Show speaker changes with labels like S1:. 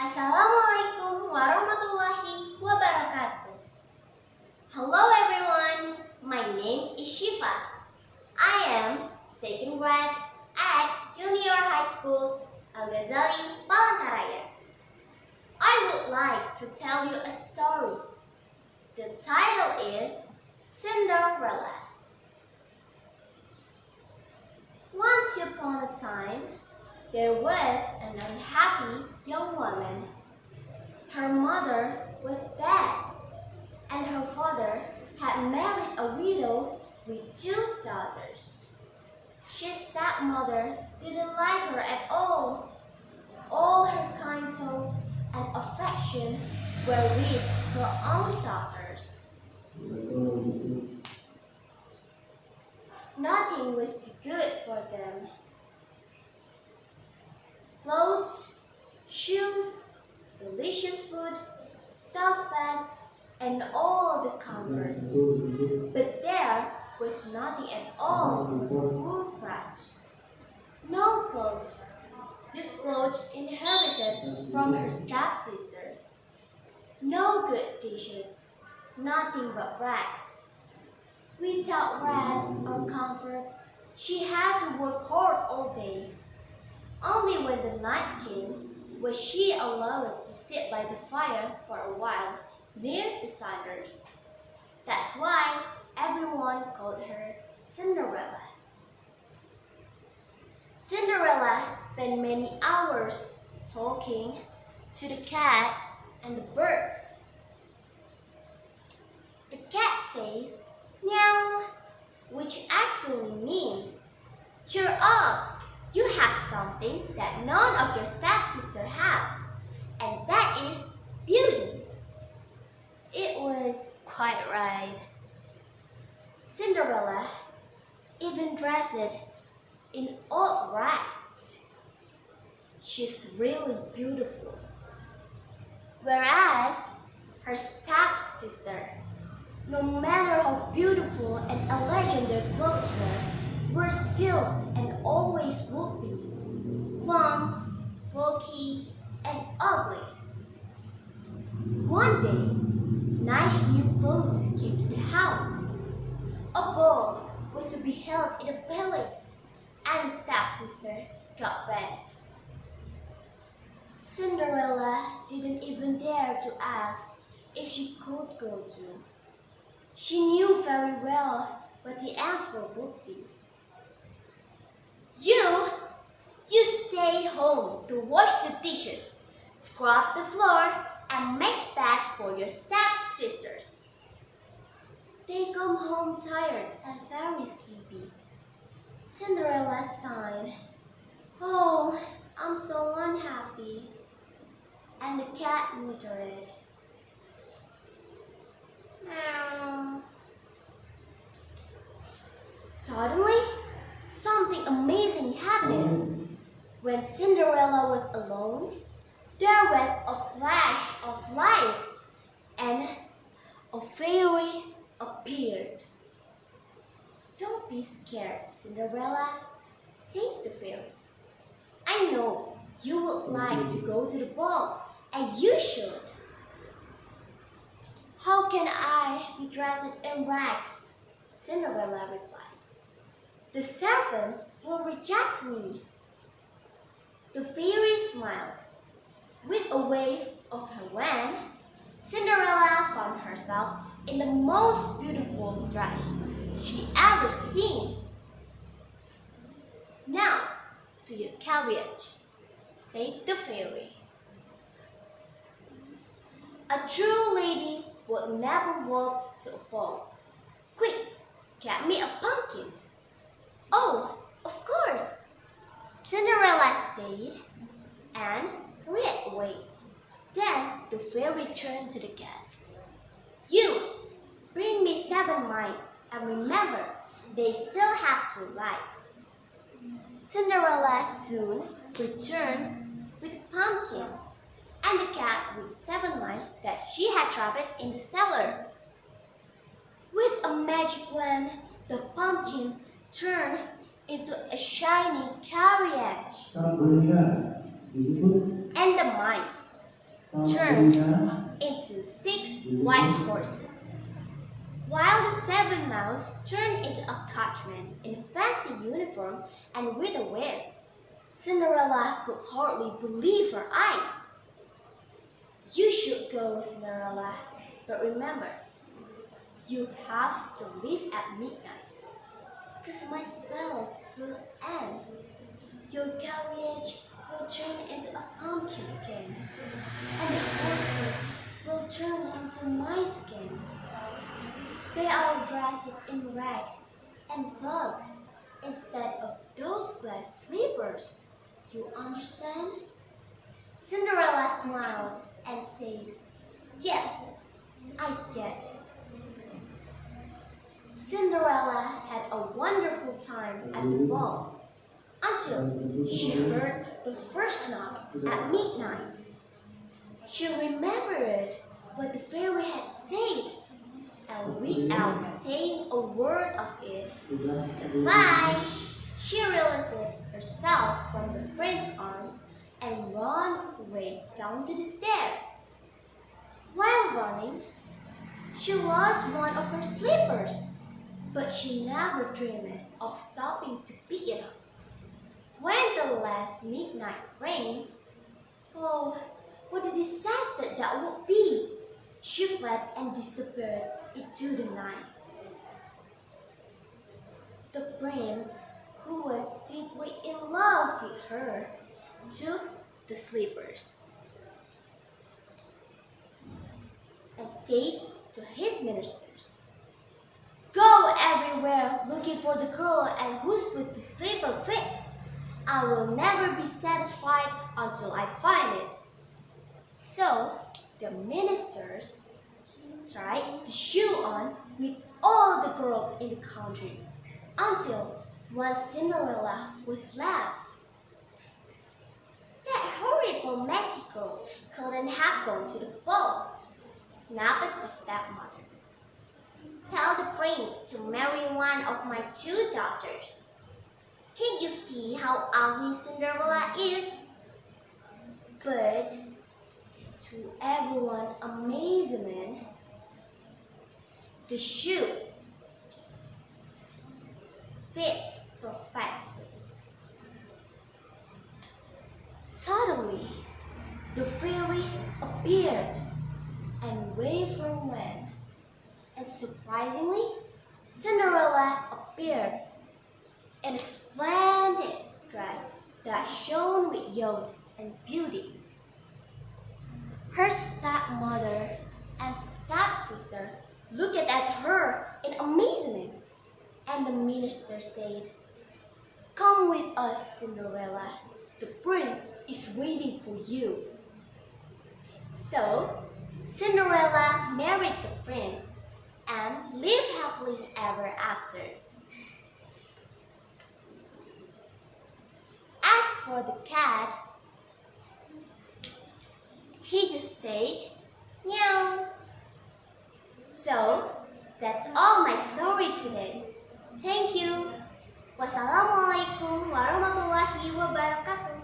S1: Assalamualaikum warahmatullahi wabarakatuh. Hello everyone, my name is Syifa. I am second grade at Junior High School, Ghazali, Palangka, Raya. I would like to tell you a story. The title is Cinderella. Once upon a time, there was an unhappy young woman. Her mother was dead, and her father had married a widow with 2 daughters. His stepmother didn't like her at all. All her kind thoughts and affection were with her own daughters. Nothing was too good for them. Clothes, shoes, delicious food, soft beds, and all the comforts. But there was nothing at all for the poor brat. No clothes, just clothes inherited from her stepsisters. No good dishes, nothing but rags. Without rest or comfort, she had to work hard all day. Only when the night came was she allowed to sit by the fire for a while near the cinders. That's why everyone called her Cinderella. Cinderella spent many hours talking to the cat and the birds. The cat says, "Meow," which actually means, "Cheer up! You have something that none of your stepsisters have, and that is beauty." It was quite right. Cinderella even dressed in old rags. She's really beautiful. Whereas her stepsister, no matter how beautiful and elegant their clothes were still and always would be plump, bulky, and ugly. One day, nice new clothes came to the house. A ball was to be held in the palace, and the stepsister got ready. Cinderella didn't even dare to ask if she could go too. She knew very well what the answer would be. You stay home to wash the dishes, scrub the floor, and make beds for your stepsisters. They come home tired and very sleepy. Cinderella sighed. "Oh, I'm so unhappy." And the cat muttered, "Meow." Suddenly, something amazing happened. When Cinderella was alone, there was a flash of light and a fairy appeared. "Don't be scared, Cinderella," said the fairy. "I know you would like to go to the ball, and you should." "How can I be dressed in rags?" Cinderella replied. "The servants will reject me." The fairy smiled. With a wave of her wand, Cinderella found herself in the most beautiful dress she ever seen. "Now to your carriage," said the fairy. "A true lady would never walk to a ball. Quick, get me a pumpkin." "Oh, of course," Cinderella said, and hurried away. Then the fairy turned to the cat. "You, bring me 7 mice, and remember, they still have to live." Cinderella soon returned with a pumpkin, and the cat with 7 mice that she had trapped in the cellar. With a magic wand, the pumpkin turned into a shiny carriage. And the mice, turned into 6 white horses, while the 7 mouse turned into a coachman in a fancy uniform and with a whip. Cinderella could hardly believe her eyes. "You should go, Cinderella, but remember, you have to leave at midnight, because my spells will end. Your carriage will turn into a pumpkin again, and the horses will turn into mice again. They are dressed in rags and bugs instead of those glass slippers. You understand?" Cinderella smiled and said, "Yes, I get it." Cinderella had a wonderful time at the ball until she heard the first knock at midnight. She remembered what the fairy had said, and without saying a word of it, "Goodbye," she released herself from the prince's arms and ran away down to the stairs. While running, she lost one of her slippers, but she never dreamed of stopping to pick it up. When the last midnight rings, oh, what a disaster that would be! She fled and disappeared into the night. The prince, who was deeply in love with her, took the slippers and said to his ministers, "Go everywhere looking for the girl and whose foot the slipper fits. I will never be satisfied until I find it." So the ministers tried to shoe on with all the girls in the country until one Cinderella was left. "That horrible messy girl couldn't have gone to the ball," snapped the stepmother. "Tell the prince to marry one of my 2 daughters. Can't you see how ugly Cinderella is?" But to everyone's amazement, the shoe fit perfectly. Suddenly, the fairy appeared and waved her wand, and surprisingly, Cinderella appeared in a splendid dress that shone with youth and beauty. Her stepmother and stepsister looked at her in amazement, and the minister said, "Come with us, Cinderella. The prince is waiting for you." So, Cinderella married the prince and lived happily ever after. As for the cat, he just said, "Meow." So, that's all my story today. Thank you. Wassalamualaikum warahmatullahi wabarakatuh.